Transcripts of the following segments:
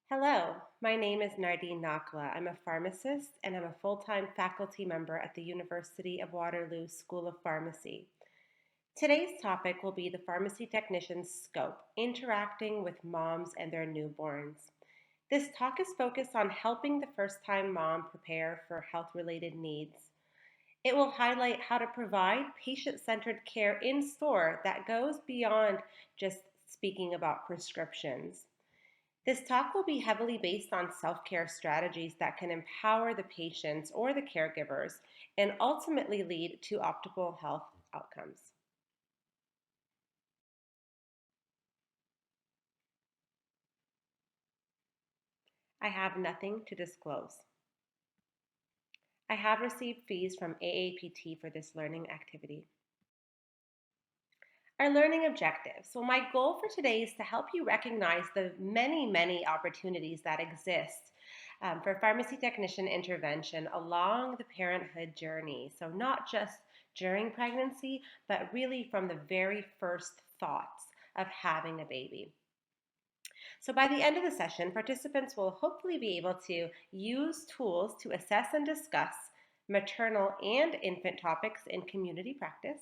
Hello, my name is Nardine Nakla. I'm a pharmacist and I'm a full-time faculty member at the University of Waterloo School of Pharmacy. Today's topic will be the pharmacy technician's scope, interacting with moms and their newborns. This talk is focused on helping the first-time mom prepare for health-related needs. It will highlight how to provide patient-centered care in store that goes beyond just speaking about prescriptions. This talk will be heavily based on self-care strategies that can empower the patients or the caregivers and ultimately lead to optimal health outcomes. I have nothing to disclose. I have received fees from AAPT for this learning activity. Our learning objectives. So my goal for today is to help you recognize the many opportunities that exist for pharmacy technician intervention along the parenthood journey. So not just during pregnancy, but really from the very first thoughts of having a baby. So by the end of the session, participants will hopefully be able to use tools to assess and discuss maternal and infant topics in community practice.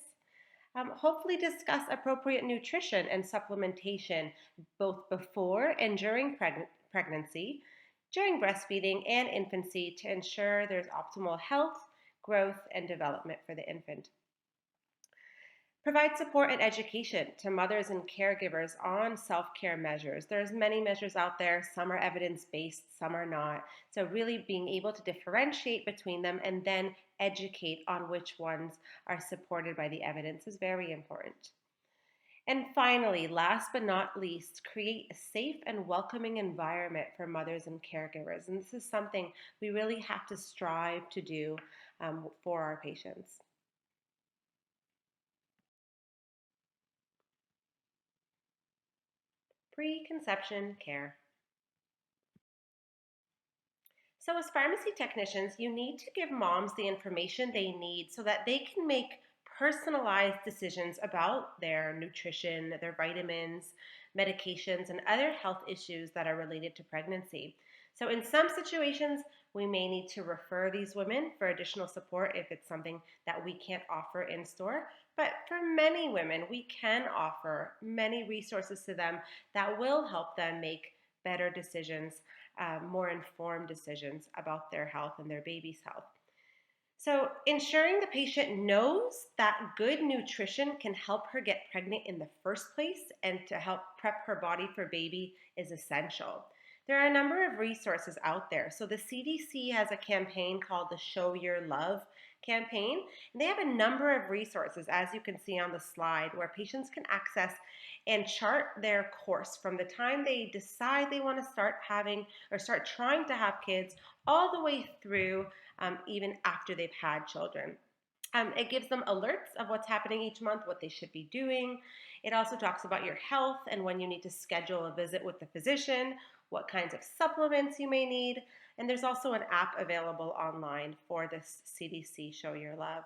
Hopefully discuss appropriate nutrition and supplementation both before and during pregnancy, during breastfeeding and infancy to ensure there's optimal health, growth, and development for the infant. Provide support and education to mothers and caregivers on self-care measures. There's many measures out there. Some are evidence-based, some are not. So really being able to differentiate between them and then educate on which ones are supported by the evidence is very important. And finally, last but not least, create a safe and welcoming environment for mothers and caregivers. And this is something we really have to strive to do for our patients. Preconception care. So, as pharmacy technicians, you need to give moms the information they need so that they can make personalized decisions about their nutrition, their vitamins, medications, and other health issues that are related to pregnancy. So, in some situations, we may need to refer these women for additional support if it's something that we can't offer in store. But for many women, we can offer many resources to them that will help them make better decisions, more informed decisions about their health and their baby's health. So, ensuring the patient knows that good nutrition can help her get pregnant in the first place and to help prep her body for baby is essential. There are a number of resources out there. So, the CDC has a campaign called the Show Your Love campaign. And they have a number of resources, as you can see on the slide, where patients can access and chart their course from the time they decide they want to start having or start trying to have kids all the way through even after they've had children. It gives them alerts of what's happening each month, what they should be doing. It also talks about your health and when you need to schedule a visit with the physician, what kinds of supplements you may need. And there's also an app available online for this CDC Show Your Love.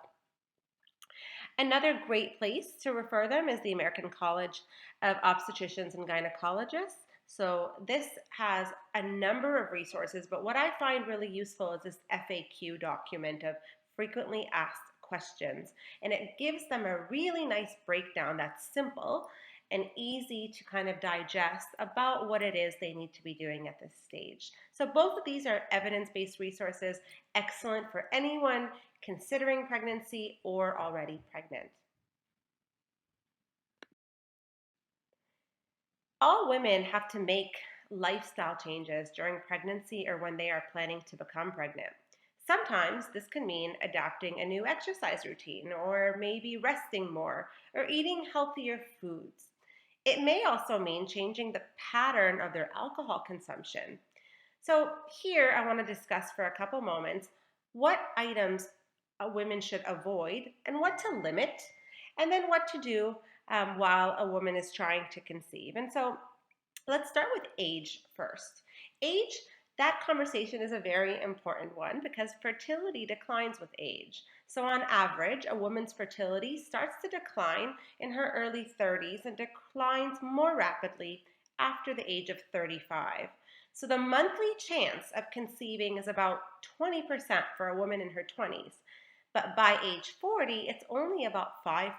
Another great place to refer them is the American College of Obstetricians and Gynecologists. So this has a number of resources, but what I find really useful is this FAQ document of frequently asked questions. And it gives them a really nice breakdown that's simple and easy to kind of digest about what it is they need to be doing at this stage. So both of these are evidence-based resources, excellent for anyone considering pregnancy or already pregnant. All women have to make lifestyle changes during pregnancy or when they are planning to become pregnant. Sometimes this can mean adapting a new exercise routine or maybe resting more or eating healthier foods. It may also mean changing the pattern of their alcohol consumption. So here I want to discuss for a couple moments what items women should avoid and what to limit, and then what to do while a woman is trying to conceive. And so let's start with age first. Age, that conversation is a very important one because fertility declines with age. So on average, a woman's fertility starts to decline in her early 30s and declines more rapidly after the age of 35. So the monthly chance of conceiving is about 20% for a woman in her 20s, but by age 40, it's only about 5%.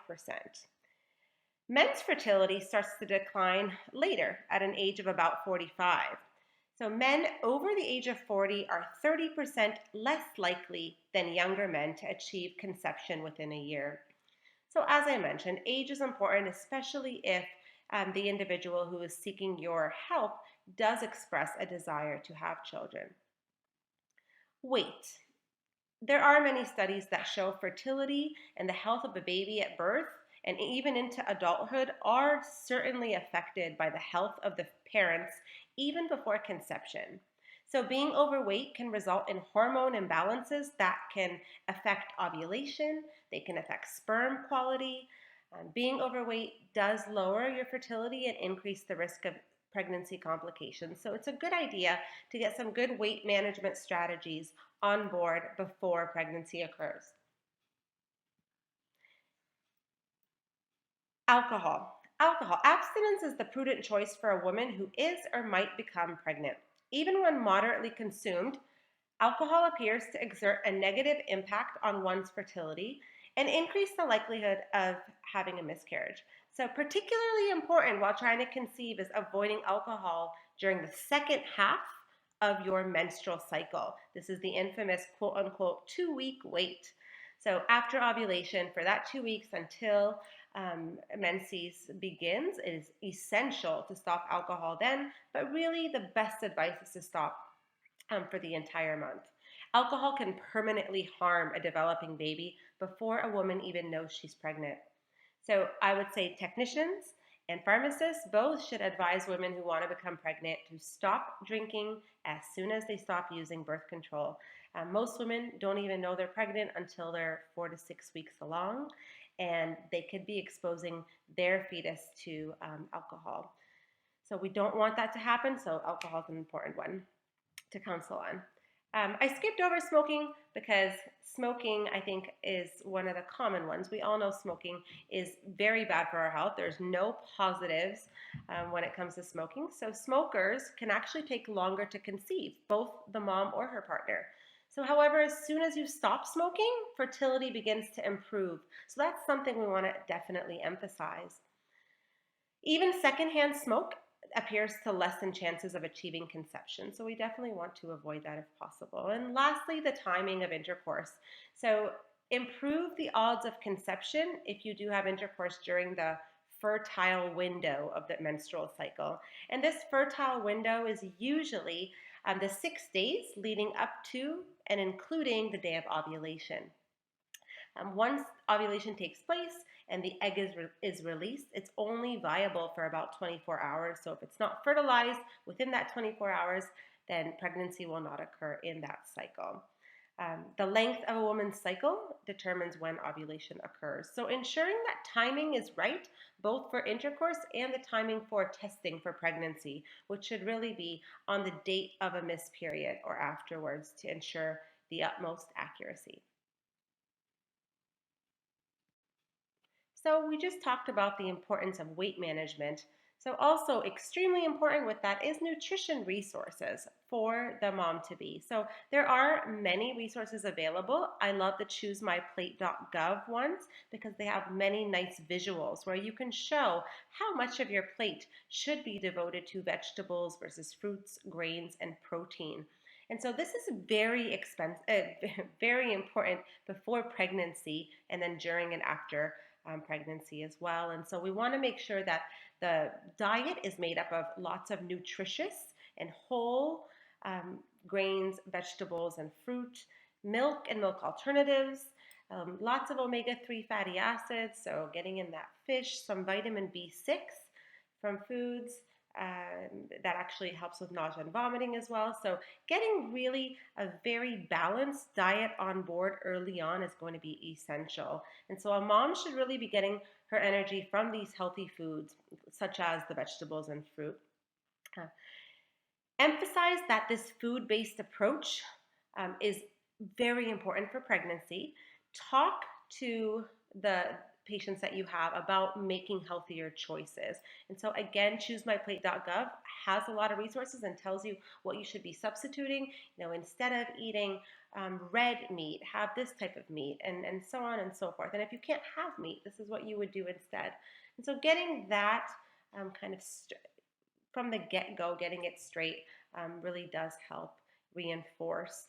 Men's fertility starts to decline later at an age of about 45. So men over the age of 40 are 30% less likely than younger men to achieve conception within a year. So as I mentioned, age is important, especially if the individual who is seeking your help does express a desire to have children. Weight. There are many studies that show fertility and the health of a baby at birth and even into adulthood are certainly affected by the health of the parents even before conception. So being overweight can result in hormone imbalances that can affect ovulation, they can affect sperm quality. Being overweight does lower your fertility and increase the risk of pregnancy complications. So it's a good idea to get some good weight management strategies on board before pregnancy occurs. Alcohol. Alcohol. Abstinence is the prudent choice for a woman who is or might become pregnant. Even when moderately consumed, alcohol appears to exert a negative impact on one's fertility and increase the likelihood of having a miscarriage. So particularly important while trying to conceive is avoiding alcohol during the second half of your menstrual cycle. This is the infamous quote unquote 2-week wait. So after ovulation, for that 2 weeks until menses begins, it is essential to stop alcohol then, but really the best advice is to stop for the entire month. Alcohol can permanently harm a developing baby before a woman even knows she's pregnant. So I would say technicians and pharmacists both should advise women who want to become pregnant to stop drinking as soon as they stop using birth control. Most women don't even know they're pregnant until they're 4 to 6 weeks along, and they could be exposing their fetus to alcohol. So we don't want that to happen, so alcohol is an important one to counsel on. I skipped over smoking because smoking, I think, is one of the common ones. We all know smoking is very bad for our health. There's no positives when it comes to smoking. So smokers can actually take longer to conceive, both the mom or her partner. So however, as soon as you stop smoking, fertility begins to improve. So that's something we want to definitely emphasize. Even secondhand smoke appears to lessen chances of achieving conception. So we definitely want to avoid that if possible. And lastly, the timing of intercourse. So improve the odds of conception if you do have intercourse during the fertile window of the menstrual cycle. And this fertile window is usually the 6 days leading up to and including the day of ovulation. Once ovulation takes place and the egg is released, it's only viable for about 24 hours. So if it's not fertilized within that 24 hours, then pregnancy will not occur in that cycle. The length of a woman's cycle determines when ovulation occurs. So ensuring that timing is right, both for intercourse and the timing for testing for pregnancy, which should really be on the date of a missed period or afterwards to ensure the utmost accuracy. So we just talked about the importance of weight management. So also extremely important with that is nutrition resources for the mom-to-be. So there are many resources available. I love the choosemyplate.gov ones because they have many nice visuals where you can show how much of your plate should be devoted to vegetables versus fruits, grains, and protein. And so this is very very important before pregnancy and then during and after pregnancy as well. And so we want to make sure that the diet is made up of lots of nutritious and whole grains, vegetables, and fruit, milk and milk alternatives, lots of omega-3 fatty acids, so getting in that fish, some vitamin B6 from foods, that actually helps with nausea and vomiting as well. So getting really a very balanced diet on board early on is going to be essential. And so a mom should really be getting her energy from these healthy foods, such as the vegetables and fruit. Emphasize that this food-based approach is very important for pregnancy. Talk to the patients that you have about making healthier choices. And so again, choosemyplate.gov has a lot of resources and tells you what you should be substituting. Instead of eating red meat, have this type of meat, and so on and so forth. And if you can't have meat, this is what you would do instead. And so getting that kind of from the get-go, getting it straight really does help reinforce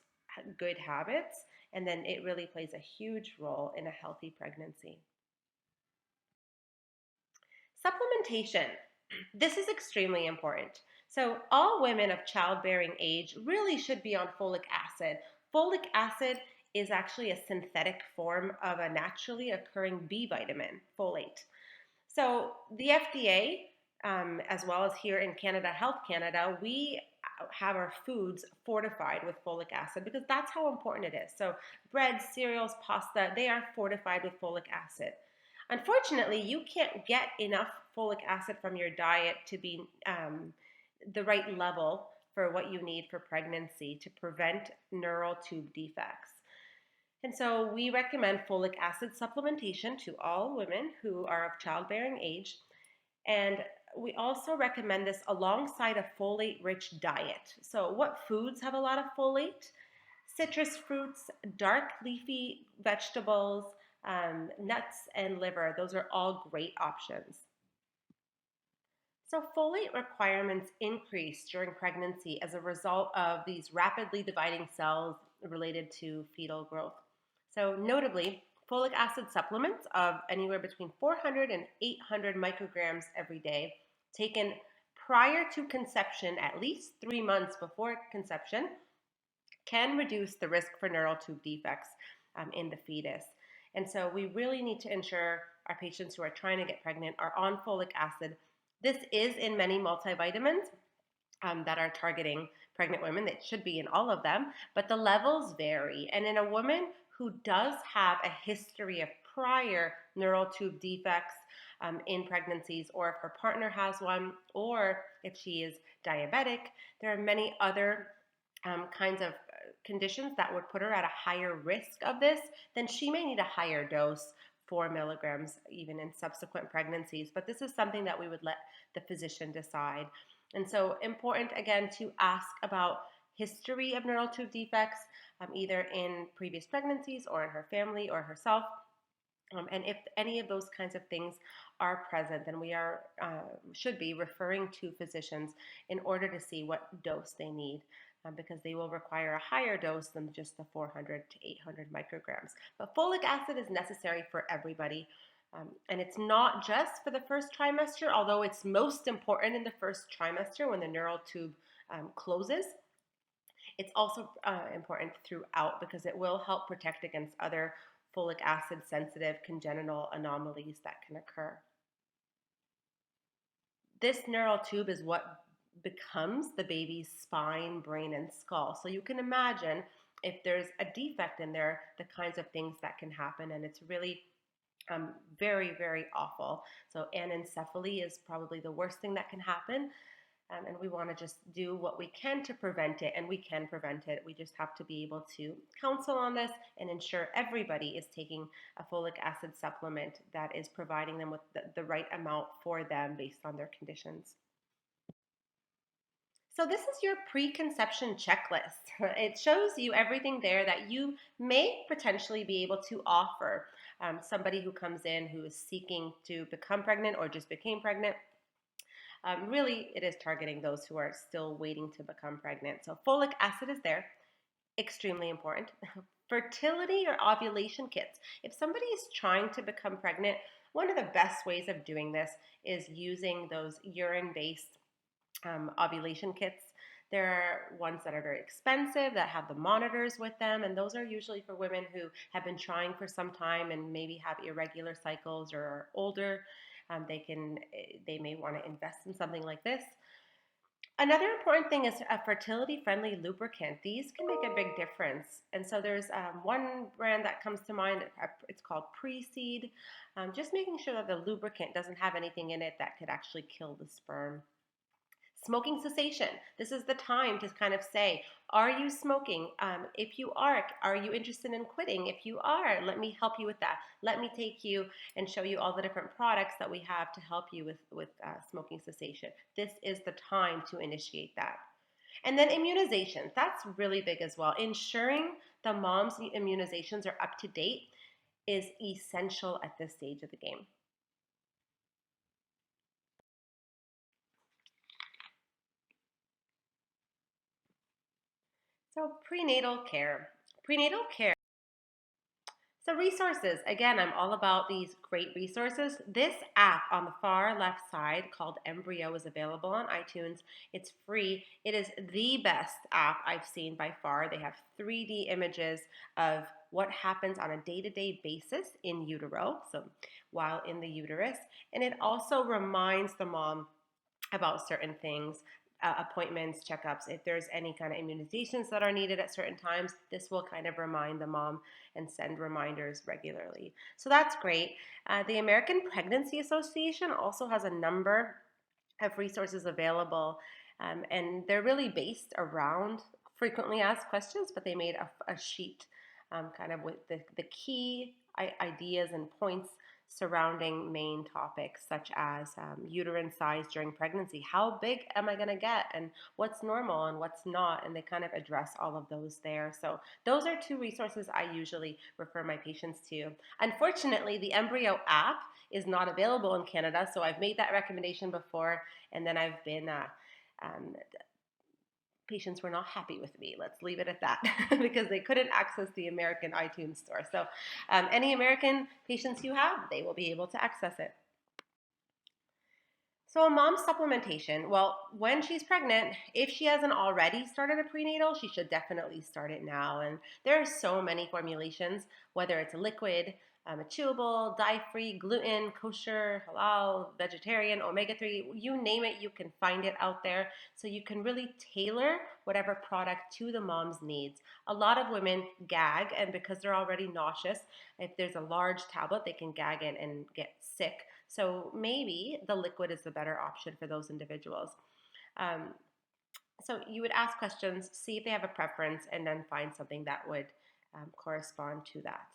good habits, and then it really plays a huge role in a healthy pregnancy. Supplementation. This is extremely important. So all women of childbearing age really should be on folic acid. Folic acid is actually a synthetic form of a naturally occurring B vitamin, folate. So the FDA, as well as here in Canada, Health Canada, we have our foods fortified with folic acid because that's how important it is. So bread, cereals, pasta, they are fortified with folic acid. Unfortunately, you can't get enough folic acid from your diet to be the right level for what you need for pregnancy to prevent neural tube defects. And so we recommend folic acid supplementation to all women who are of childbearing age. And we also recommend this alongside a folate-rich diet. So what foods have a lot of folate? Citrus fruits, dark leafy vegetables, nuts, and liver. Those are all great options. So folate requirements increase during pregnancy as a result of these rapidly dividing cells related to fetal growth. So notably, folic acid supplements of anywhere between 400 and 800 micrograms every day, taken prior to conception, at least 3 months before conception, can reduce the risk for neural tube defects in the fetus. And so we really need to ensure our patients who are trying to get pregnant are on folic acid. This is in many multivitamins that are targeting pregnant women. It should be in all of them, but the levels vary. And in a woman who does have a history of prior neural tube defects in pregnancies, or if her partner has one, or if she is diabetic, there are many other kinds of conditions that would put her at a higher risk of this, then she may need a higher dose, 4 milligrams, even in subsequent pregnancies. But this is something that we would let the physician decide. And so important, again, to ask about history of neural tube defects, either in previous pregnancies or in her family or herself. And if any of those kinds of things are present, then we should be referring to physicians in order to see what dose they need, because they will require a higher dose than just the 400 to 800 micrograms. But folic acid is necessary for everybody. And it's not just for the first trimester, although it's most important in the first trimester when the neural tube closes. It's also important throughout because it will help protect against other folic acid sensitive congenital anomalies that can occur. This neural tube is what becomes the baby's spine, brain, and skull. So you can imagine if there's a defect in there, the kinds of things that can happen, and it's really very, very awful. So anencephaly is probably the worst thing that can happen. And we want to just do what we can to prevent it, and we can prevent it. We just have to be able to counsel on this and ensure everybody is taking a folic acid supplement that is providing them with the right amount for them based on their conditions. So this is your preconception checklist. It shows you everything there that you may potentially be able to offer somebody who comes in who is seeking to become pregnant or just became pregnant. Really, it is targeting those who are still waiting to become pregnant. So folic acid is there, extremely important. Fertility or ovulation kits. If somebody is trying to become pregnant, one of the best ways of doing this is using those urine-based ovulation kits. There are ones that are very expensive that have the monitors with them, and those are usually for women who have been trying for some time and maybe have irregular cycles or are older. They may want to invest in something like this. Another important thing is a fertility-friendly lubricant. These can make a big difference. And so there's one brand that comes to mind. It's called Pre-Seed. Just making sure that the lubricant doesn't have anything in it that could actually kill the sperm. Smoking cessation. This is the time to kind of say, are you smoking? If you are you interested in quitting? If you are, let me help you with that. Let me take you and show you all the different products that we have to help you with smoking cessation. This is the time to initiate that. And then immunizations. That's really big as well. Ensuring the mom's immunizations are up to date is essential at this stage of the game. So prenatal care. Prenatal care. So resources, again, I'm all about these great resources. This app on the far left side called Embryo is available on iTunes. It's free. It is the best app I've seen by far. They have 3D images of what happens on a day-to-day basis in utero, so while in the uterus. And it also reminds the mom about certain things, appointments, checkups. If there's any kind of immunizations that are needed at certain times, this will kind of remind the mom and send reminders regularly. So that's great. The American Pregnancy Association also has a number of resources available, and they're really based around frequently asked questions, but they made a sheet kind of with the key ideas and points surrounding main topics such as uterine size during pregnancy. How big am I going to get, and what's normal and what's not? And they kind of address all of those there. So those are two resources I usually refer my patients to. Unfortunately, the Embryo app is not available in Canada, so I've made that recommendation before, and then I've been patients were not happy with me. Let's leave it at that because they couldn't access the American iTunes store. So any American patients you have, they will be able to access it. So a mom's supplementation, well, when she's pregnant, if she hasn't already started a prenatal, she should definitely start it now. And there are so many formulations, whether it's a liquid, a chewable, dye-free, gluten, kosher, halal, vegetarian, omega-3, you name it, you can find it out there. So you can really tailor whatever product to the mom's needs. A lot of women gag, and because they're already nauseous, if there's a large tablet, they can gag it and get sick. So maybe the liquid is the better option for those individuals. Um, so you would ask questions, see if they have a preference, and then find something that would correspond to that.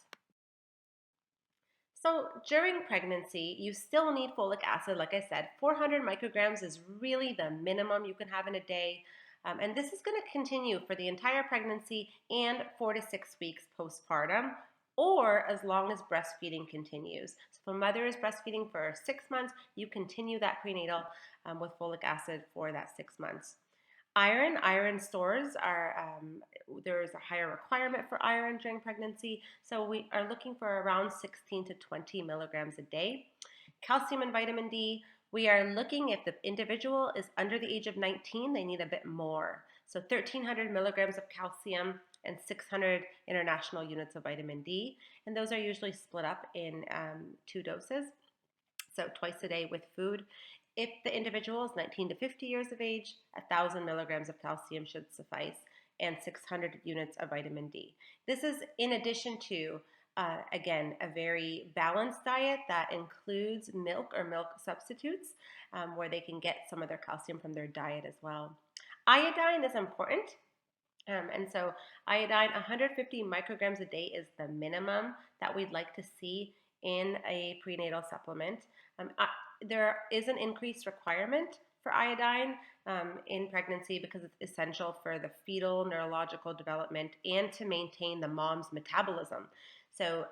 So during pregnancy, you still need folic acid. Like I said, 400 micrograms is really the minimum you can have in a day. And this is going to continue for the entire pregnancy and 4 to 6 weeks postpartum, or as long as breastfeeding continues. So if a mother is breastfeeding for 6 months, you continue that prenatal with folic acid for that 6 months. Iron stores are, there is a higher requirement for iron during pregnancy, so we are looking for around 16 to 20 milligrams a day. Calcium and vitamin D, we are looking if the individual is under the age of 19, they need a bit more. So 1,300 milligrams of calcium and 600 international units of vitamin D, and those are usually split up in 2 doses, so twice a day with food. If the individual is 19 to 50 years of age, 1,000 milligrams of calcium should suffice, and 600 units of vitamin D. This is in addition to, again, a very balanced diet that includes milk or milk substitutes, where they can get some of their calcium from their diet as well. Iodine is important. And so iodine, 150 micrograms a day is the minimum that we'd like to see in a prenatal supplement. There is an increased requirement for iodine in pregnancy because it's essential for the fetal neurological development and to maintain the mom's metabolism. So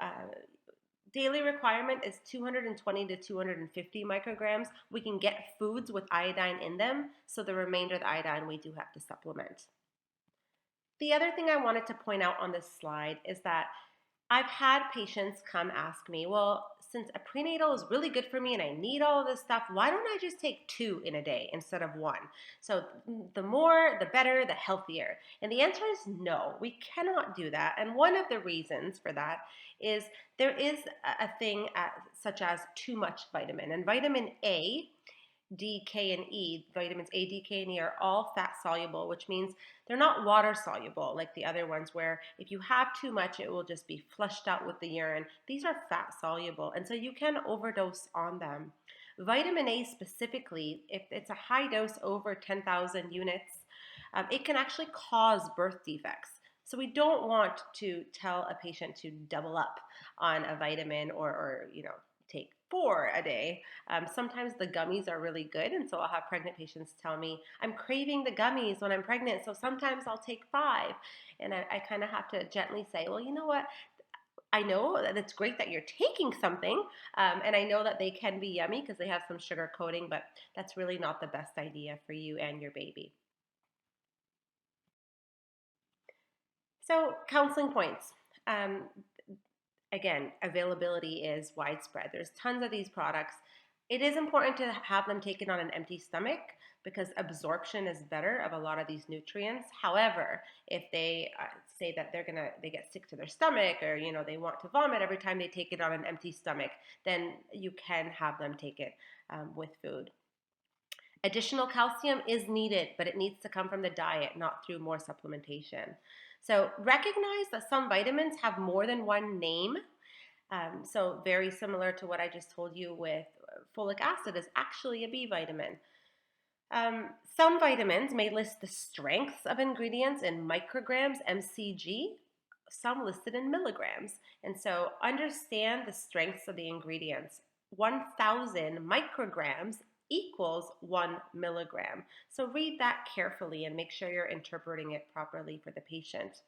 daily requirement is 220 to 250 micrograms. We can get foods with iodine in them, so the remainder of the iodine we do have to supplement. The other thing I wanted to point out on this slide is that I've had patients come ask me, well, since a prenatal is really good for me and I need all of this stuff, why don't I just take 2 in a day instead of 1? So the more, the better, the healthier. And the answer is no, we cannot do that. And one of the reasons for that is there is a thing such as too much vitamin. And vitamin A, D, K, and E, vitamins A, D, K, and E are all fat soluble, which means they're not water soluble like the other ones where if you have too much, it will just be flushed out with the urine. These are fat soluble, and so you can overdose on them. Vitamin A specifically, if it's a high dose over 10,000 units, it can actually cause birth defects. So we don't want to tell a patient to double up on a vitamin or take 4 a day. Sometimes the gummies are really good, and so I'll have pregnant patients tell me, I'm craving the gummies when I'm pregnant, so sometimes I'll take 5. And I kind of have to gently say, well, you know what? I know that it's great that you're taking something, and I know that they can be yummy because they have some sugar coating, but that's really not the best idea for you and your baby. So, counseling points. Um, Again, availability is widespread. There's tons of these products. It is important to have them taken on an empty stomach because absorption is better of a lot of these nutrients. However, if they say that they get sick to their stomach, or they want to vomit every time they take it on an empty stomach, then you can have them take it with food. Additional calcium is needed, but it needs to come from the diet, not through more supplementation. So recognize that some vitamins have more than one name. So very similar to what I just told you with folic acid is actually a B vitamin. Some vitamins may list the strengths of ingredients in micrograms, mcg, some listed in milligrams. And so understand the strengths of the ingredients. 1,000 micrograms equals 1 milligram. So read that carefully and make sure you're interpreting it properly for the patient.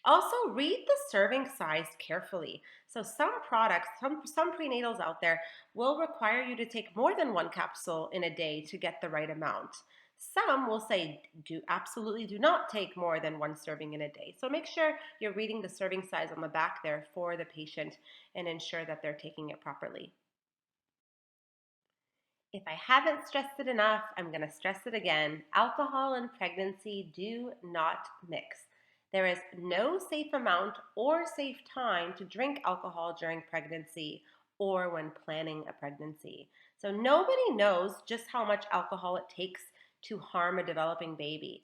Also, read the serving size carefully. So some products, some prenatals out there will require you to take more than 1 capsule in a day to get the right amount. Some will say absolutely do not take more than 1 serving in a day. So make sure you're reading the serving size on the back there for the patient and ensure that they're taking it properly. If I haven't stressed it enough, I'm going to stress it again. Alcohol and pregnancy do not mix. There is no safe amount or safe time to drink alcohol during pregnancy or when planning a pregnancy. So nobody knows just how much alcohol it takes to harm a developing baby.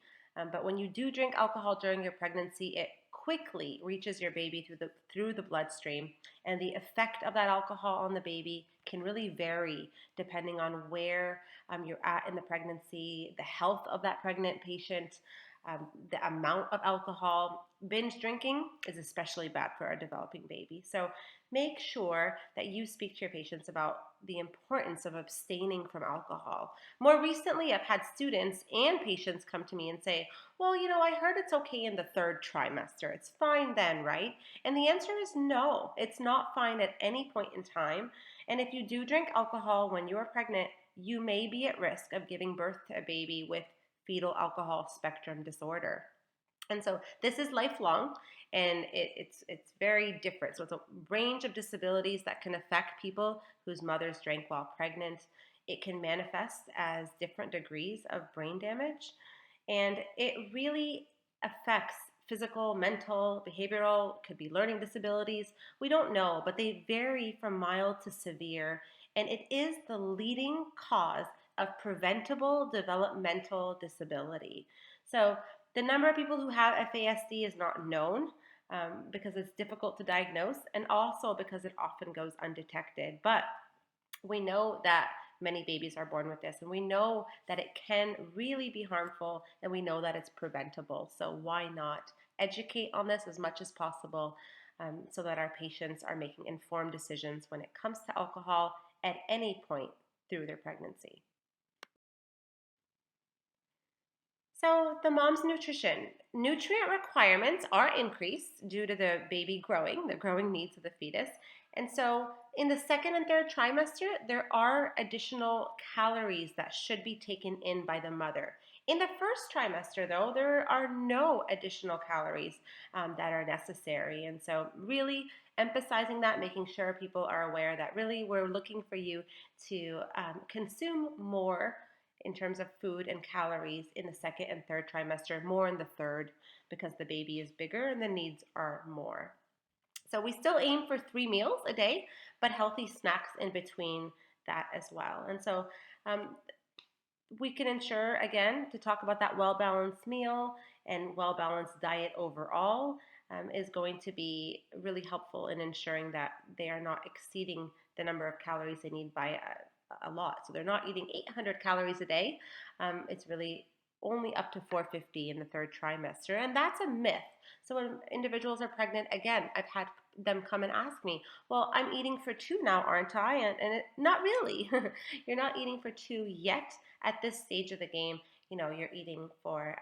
But when you do drink alcohol during your pregnancy, it quickly reaches your baby through the bloodstream, and the effect of that alcohol on the baby can really vary depending on where you're at in the pregnancy, the health of that pregnant patient, the amount of alcohol. Binge drinking is especially bad for a developing baby. So make sure that you speak to your patients about the importance of abstaining from alcohol. More recently, I've had students and patients come to me and say, well, I heard it's okay in the 3rd trimester. It's fine then, right? And the answer is no, it's not fine at any point in time. And if you do drink alcohol when you are pregnant, you may be at risk of giving birth to a baby with fetal alcohol spectrum disorder. And so this is lifelong, and it's very different. So it's a range of disabilities that can affect people whose mothers drank while pregnant. It can manifest as different degrees of brain damage, and it really affects physical, mental, behavioral, could be learning disabilities. We don't know, but they vary from mild to severe, and it is the leading cause of preventable developmental disability. So the number of people who have FASD is not known because it's difficult to diagnose, and also because it often goes undetected. But we know that many babies are born with this, and we know that it can really be harmful, and we know that it's preventable. So why not educate on this as much as possible so that our patients are making informed decisions when it comes to alcohol at any point through their pregnancy. So the mom's nutrition. Nutrient requirements are increased due to the baby growing, the growing needs of the fetus. And so in the 2nd and 3rd trimester, there are additional calories that should be taken in by the mother. In the 1st trimester, though, there are no additional calories that are necessary. And so really emphasizing that, making sure people are aware that really we're looking for you to consume more in terms of food and calories in the 2nd and 3rd trimester, more in the 3rd because the baby is bigger and the needs are more. So we still aim for 3 meals a day, but healthy snacks in between that as well. And so we can ensure, again, to talk about that well-balanced meal and well-balanced diet overall is going to be really helpful in ensuring that they are not exceeding the number of calories they need by a lot. So they're not eating 800 calories a day. It's really only up to 450 in the third trimester, and that's a myth. So when individuals are pregnant, again, I've had them come and ask me, well, I'm eating for two now, aren't I? Not really. You're not eating for two yet at this stage of the game. You're eating for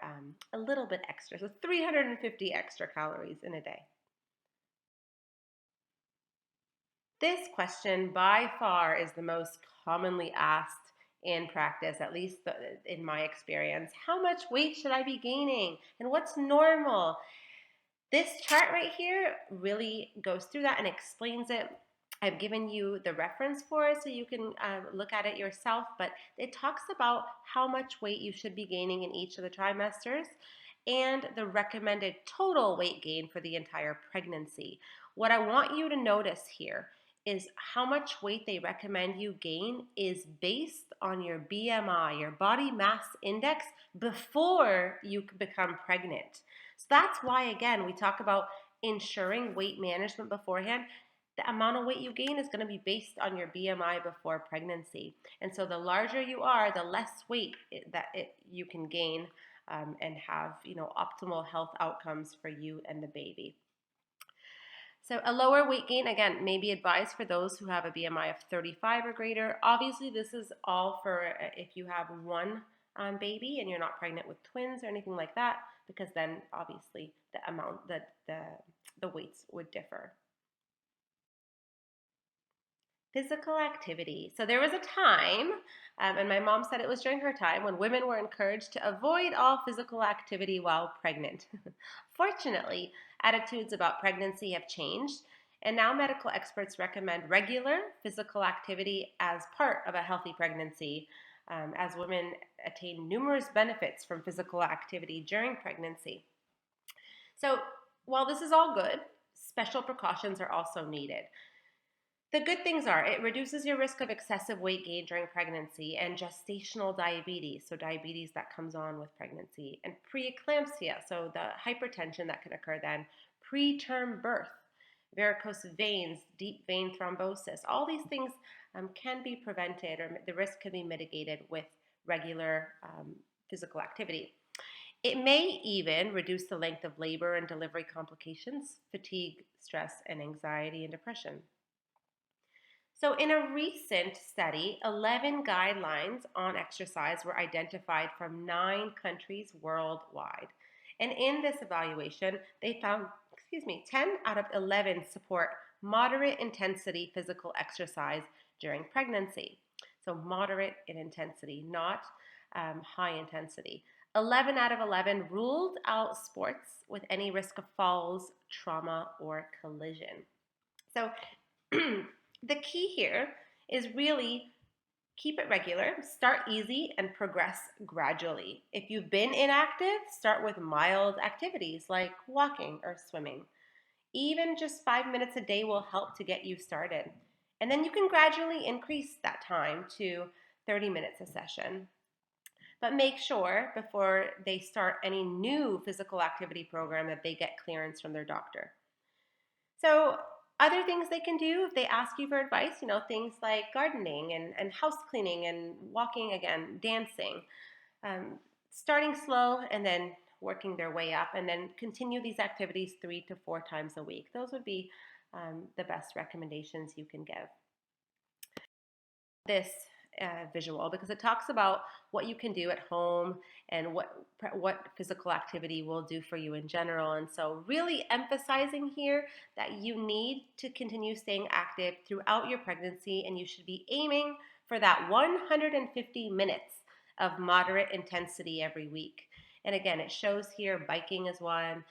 a little bit extra, so 350 extra calories in a day. This question by far is the most commonly asked in practice, at least in my experience. How much weight should I be gaining? And what's normal? This chart right here really goes through that and explains it. I've given you the reference for it so you can look at it yourself, but it talks about how much weight you should be gaining in each of the trimesters and the recommended total weight gain for the entire pregnancy. What I want you to notice here is how much weight they recommend you gain is based on your BMI, your body mass index, before you become pregnant. So that's why, again, we talk about ensuring weight management beforehand. The amount of weight you gain is going to be based on your BMI before pregnancy. And so the larger you are, the less weight you can gain and have, optimal health outcomes for you and the baby. So a lower weight gain, again, may be advised for those who have a BMI of 35 or greater. Obviously, this is all for if you have one baby and you're not pregnant with twins or anything like that, because then obviously the amount that the weights would differ. Physical activity. So there was a time, and my mom said it was during her time, when women were encouraged to avoid all physical activity while pregnant. Fortunately, attitudes about pregnancy have changed, and now medical experts recommend regular physical activity as part of a healthy pregnancy, as women attain numerous benefits from physical activity during pregnancy. So while this is all good, special precautions are also needed. The good things are it reduces your risk of excessive weight gain during pregnancy and gestational diabetes, so diabetes that comes on with pregnancy, and preeclampsia, so the hypertension that can occur then, preterm birth, varicose veins, deep vein thrombosis. All these things can be prevented, or the risk can be mitigated with regular physical activity. It may even reduce the length of labor and delivery complications, fatigue, stress, and anxiety and depression. So in a recent study, 11 guidelines on exercise were identified from 9 countries worldwide. And in this evaluation, they found, 10 out of 11 support moderate intensity physical exercise during pregnancy. So moderate in intensity, not high intensity. 11 out of 11 ruled out sports with any risk of falls, trauma, or collision. So the key here is really keep it regular, start easy, and progress gradually. If you've been inactive, start with mild activities like walking or swimming. Even just 5 minutes a day will help to get you started. And then you can gradually increase that time to 30 minutes a session. But make sure before they start any new physical activity program that they get clearance from their doctor. So other things they can do if they ask you for advice, things like gardening and house cleaning and walking again, dancing, starting slow and then working their way up, and then continue these activities 3 to 4 times a week. Those would be the best recommendations you can give. This visual, because it talks about what you can do at home and what physical activity will do for you in general. And so really emphasizing here that you need to continue staying active throughout your pregnancy, and you should be aiming for that 150 minutes of moderate intensity every week. And again, it shows here biking is one,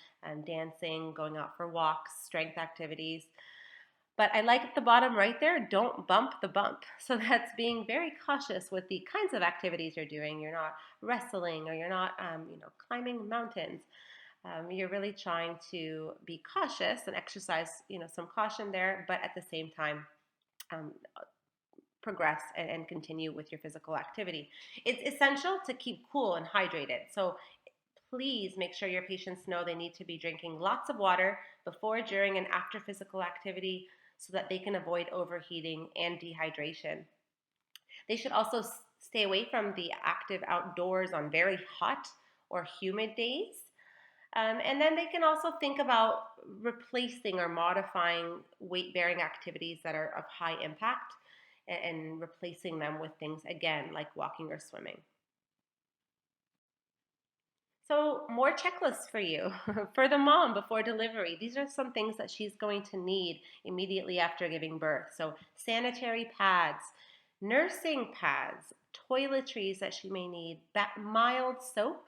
dancing, going out for walks, strength activities. But I like at the bottom right there, don't bump the bump. So that's being very cautious with the kinds of activities you're doing. You're not wrestling, or you're not climbing mountains. You're really trying to be cautious and exercise some caution there, but at the same time progress and continue with your physical activity. It's essential to keep cool and hydrated. So please make sure your patients know they need to be drinking lots of water before, during, and after physical activity, so that they can avoid overheating and dehydration. They should also stay away from the active outdoors on very hot or humid days. And then they can also think about replacing or modifying weight bearing activities that are of high impact and replacing them with things, again, like walking or swimming. So, more checklists for you for the mom before delivery. These are some things that she's going to need immediately after giving birth. So, sanitary pads, nursing pads, toiletries that she may need, mild soap,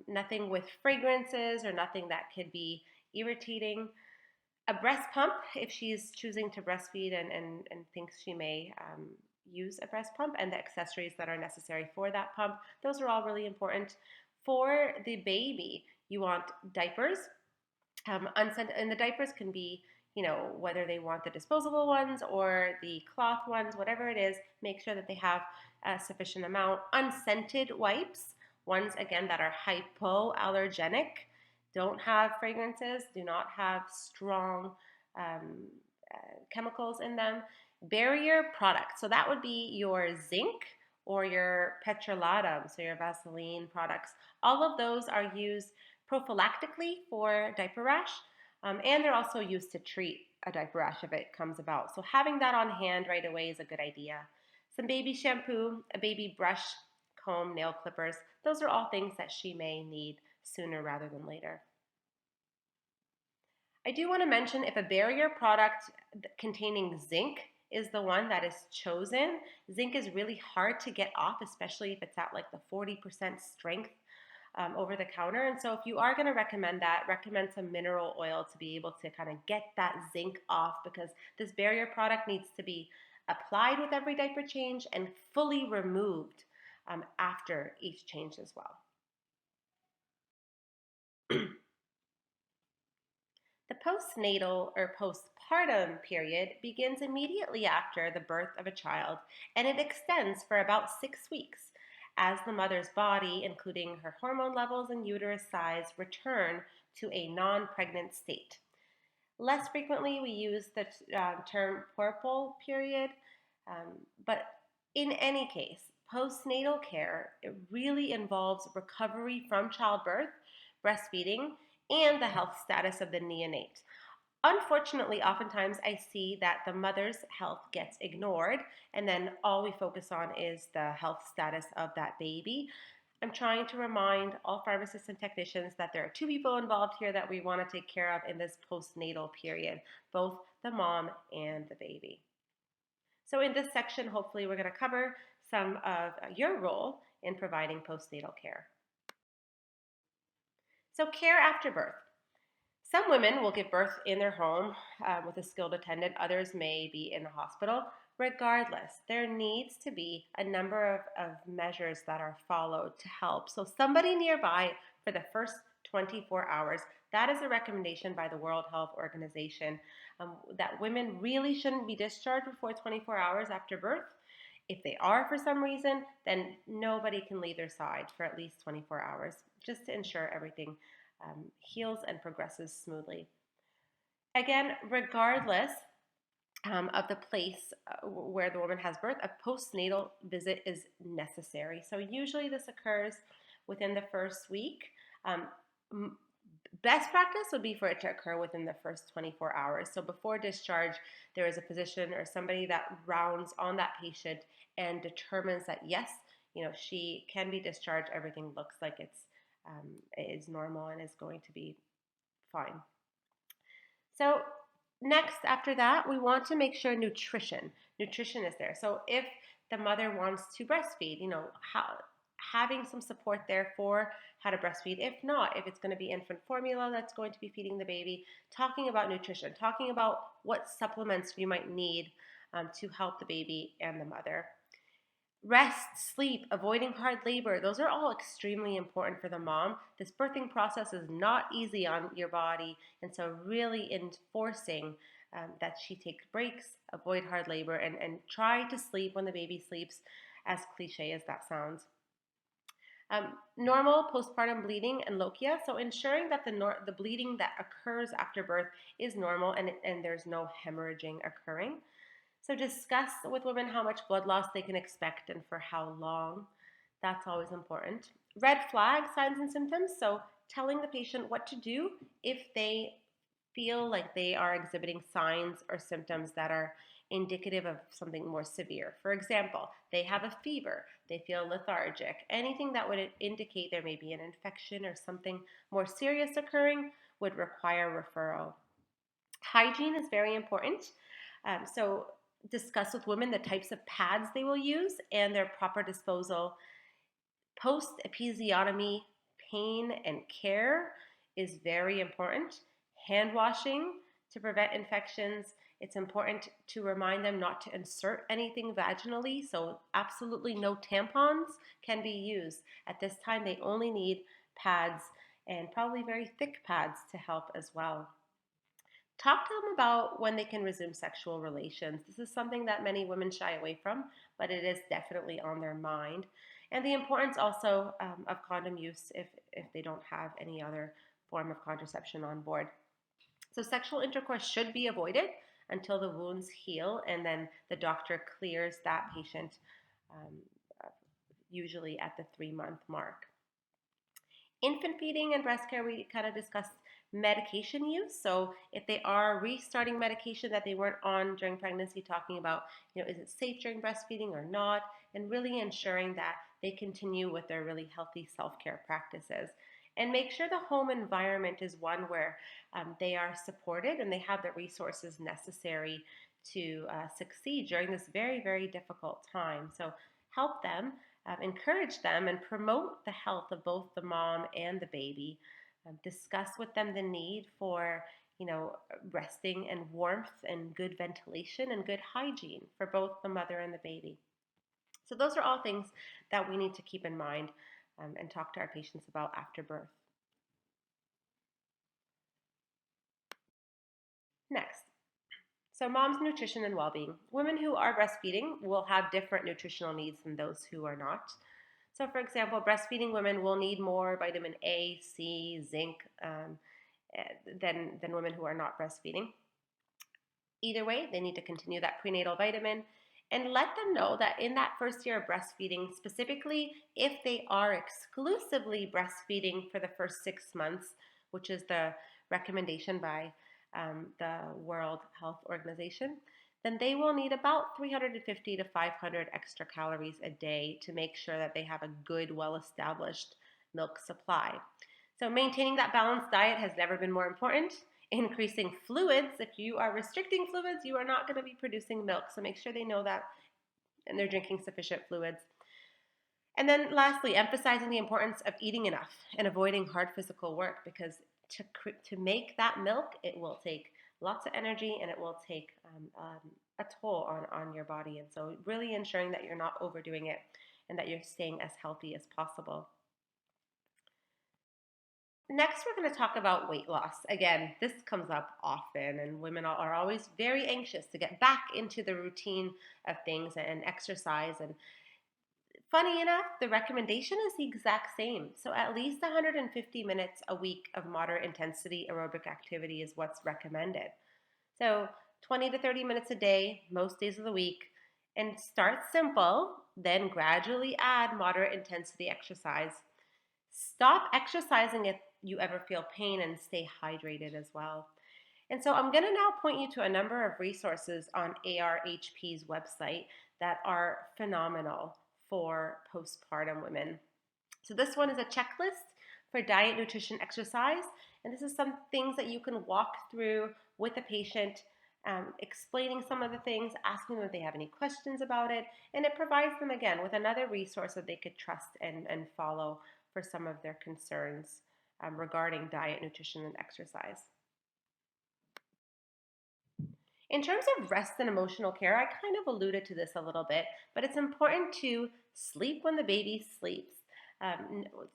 nothing with fragrances or nothing that could be irritating. A breast pump if she's choosing to breastfeed and thinks she may use a breast pump, and the accessories that are necessary for that pump. Those are all really important. For the baby, you want diapers. And the diapers can be, whether they want the disposable ones or the cloth ones, whatever it is, make sure that they have a sufficient amount. Unscented wipes, ones again that are hypoallergenic, don't have fragrances, do not have strong um, chemicals in them. Barrier products, so that would be your zinc or your petrolatum, so your Vaseline products. All of those are used prophylactically for diaper rash, and they're also used to treat a diaper rash if it comes about. So having that on hand right away is a good idea. Some baby shampoo, a baby brush, comb, nail clippers, those are all things that she may need sooner rather than later. I do want to mention if a barrier product containing zinc is the one that is chosen, zinc is really hard to get off, especially if it's at like the 40% strength over the counter. And so if you are going to recommend that, recommend some mineral oil to be able to kind of get that zinc off, because this barrier product needs to be applied with every diaper change and fully removed after each change as well. The postnatal or postpartum period begins immediately after the birth of a child, and it extends for about 6 weeks as the mother's body, including her hormone levels and uterus size, return to a non pregnant state. Less frequently, we use the term puerperal period, but in any case, postnatal care, it really involves recovery from childbirth, breastfeeding, and the health status of the neonate. Unfortunately, oftentimes I see that the mother's health gets ignored, and then all we focus on is the health status of that baby. I'm trying to remind all pharmacists and technicians that there are two people involved here that we want to take care of in this postnatal period, both the mom and the baby. So in this section, hopefully we're going to cover some of your role in providing postnatal care. So care after birth. Some women will give birth in their home with a skilled attendant. Others may be in the hospital. Regardless, there needs to be a number of measures that are followed to help. So somebody nearby for the first 24 hours. That is a recommendation by the World Health Organization that women really shouldn't be discharged before 24 hours after birth. If they are for some reason, then nobody can leave their side for at least 24 hours, just to ensure everything heals and progresses smoothly. Again, regardless of the place where the woman has birth, a postnatal visit is necessary. So usually this occurs within the first week. Best practice would be for it to occur within the first 24 hours. So before discharge, there is a physician or somebody that rounds on that patient and determines that yes, she can be discharged. Everything looks like it is normal and is going to be fine. So next, after that, we want to make sure nutrition is there. So if the mother wants to breastfeed, having some support there for how to breastfeed. If not, if it's going to be infant formula that's going to be feeding the baby, talking about nutrition, talking about what supplements you might need to help the baby and the mother. Rest, sleep, avoiding hard labor, those are all extremely important for the mom. This birthing process is not easy on your body, and so really enforcing that she takes breaks, avoid hard labor, and try to sleep when the baby sleeps, as cliche as that sounds. Normal postpartum bleeding and lochia, so ensuring that the bleeding that occurs after birth is normal and there's no hemorrhaging occurring. So discuss with women how much blood loss they can expect and for how long. That's always important. Red flag signs and symptoms. So telling the patient what to do if they feel like they are exhibiting signs or symptoms that are indicative of something more severe. For example, they have a fever, they feel lethargic, anything that would indicate there may be an infection or something more serious occurring would require referral. Hygiene is very important. So discuss with women the types of pads they will use and their proper disposal. Post episiotomy pain and care is very important. Hand washing to prevent infections. It's important to remind them not to insert anything vaginally, so absolutely no tampons can be used. At this time, they only need pads and probably very thick pads to help as well. Talk to them about when they can resume sexual relations. This is something that many women shy away from, but it is definitely on their mind. And the importance also of condom use if they don't have any other form of contraception on board. So, sexual intercourse should be avoided until the wounds heal, and then the doctor clears that patient, um, usually at the 3-month mark. Infant feeding and breast care, we kind of discussed medication use. So if they are restarting medication that they weren't on during pregnancy, talking about, is it safe during breastfeeding or not, and really ensuring that they continue with their really healthy self-care practices. And make sure the home environment is one where they are supported and they have the resources necessary to succeed during this very, very difficult time. So help them, encourage them, and promote the health of both the mom and the baby. Discuss with them the need for, resting and warmth and good ventilation and good hygiene for both the mother and the baby. So those are all things that we need to keep in mind and talk to our patients about after birth. Next, so mom's nutrition and well-being. Women who are breastfeeding will have different nutritional needs than those who are not. So for example, breastfeeding women will need more vitamin A, C, zinc than women who are not breastfeeding. Either way, they need to continue that prenatal vitamin and let them know that in that first year of breastfeeding, specifically if they are exclusively breastfeeding for the first 6 months, which is the recommendation by the World Health Organization, then they will need about 350 to 500 extra calories a day to make sure that they have a good, well-established milk supply. So maintaining that balanced diet has never been more important. Increasing fluids, if you are restricting fluids, you are not going to be producing milk. So make sure they know that and they're drinking sufficient fluids. And then lastly, emphasizing the importance of eating enough and avoiding hard physical work, because to make that milk, it will take lots of energy and it will take a toll on your body. And so really ensuring that you're not overdoing it and that you're staying as healthy as possible. Next, we're going to talk about weight loss. Again, this comes up often, and women are always very anxious to get back into the routine of things and exercise. And funny enough, the recommendation is the exact same. So at least 150 minutes a week of moderate intensity aerobic activity is what's recommended. So 20 to 30 minutes a day, most days of the week, and start simple, then gradually add moderate intensity exercise. Stop exercising if you ever feel pain and stay hydrated as well. And so I'm going to now point you to a number of resources on ARHP's website that are phenomenal for postpartum women. So this one is a checklist for diet, nutrition, exercise. And this is some things that you can walk through with a patient, explaining some of the things, asking them if they have any questions about it. And it provides them, again, with another resource that they could trust and follow for some of their concerns regarding diet, nutrition, and exercise. In terms of rest and emotional care, I kind of alluded to this a little bit, but it's important to sleep when the baby sleeps.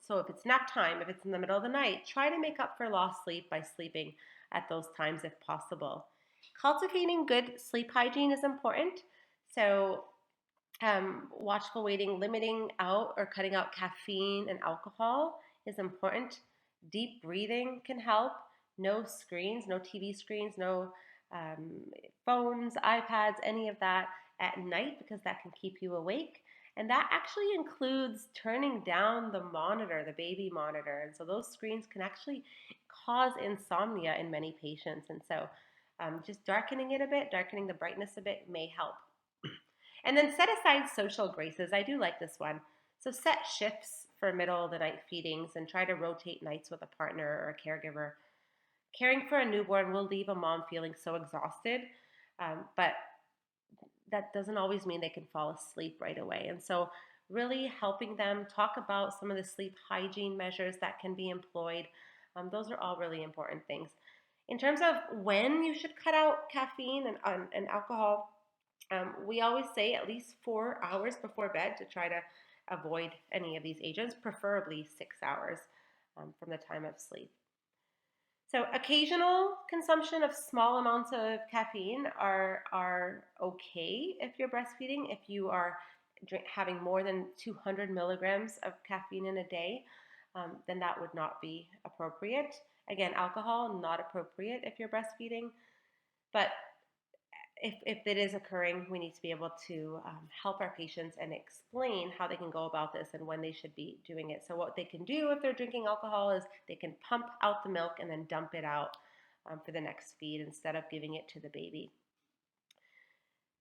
So if it's nap time, if it's in the middle of the night, try to make up for lost sleep by sleeping at those times if possible. Cultivating good sleep hygiene is important. So watchful waiting, limiting out or cutting out caffeine and alcohol is important. Deep breathing can help. No screens, no TV screens, no um, phones, iPads, any of that at night because that can keep you awake. And that actually includes turning down the monitor, the baby monitor. And so those screens can actually cause insomnia in many patients. And so just darkening it a bit, darkening the brightness a bit may help. And then set aside social graces. I do like this one. So set shifts for middle of the night feedings and try to rotate nights with a partner or a caregiver. Caring for a newborn will leave a mom feeling so exhausted, but that doesn't always mean they can fall asleep right away. And so, really helping them talk about some of the sleep hygiene measures that can be employed. Those are all really important things. In terms of when you should cut out caffeine and alcohol, we always say at least 4 hours before bed to try to avoid any of these agents, preferably 6 hours from the time of sleep. So occasional consumption of small amounts of caffeine are okay if you're breastfeeding. If you are having more than 200 milligrams of caffeine in a day, then that would not be appropriate. Again, alcohol, not appropriate if you're breastfeeding. But if it is occurring, we need to be able to help our patients and explain how they can go about this and when they should be doing it. So what they can do if they're drinking alcohol is they can pump out the milk and then dump it out for the next feed instead of giving it to the baby.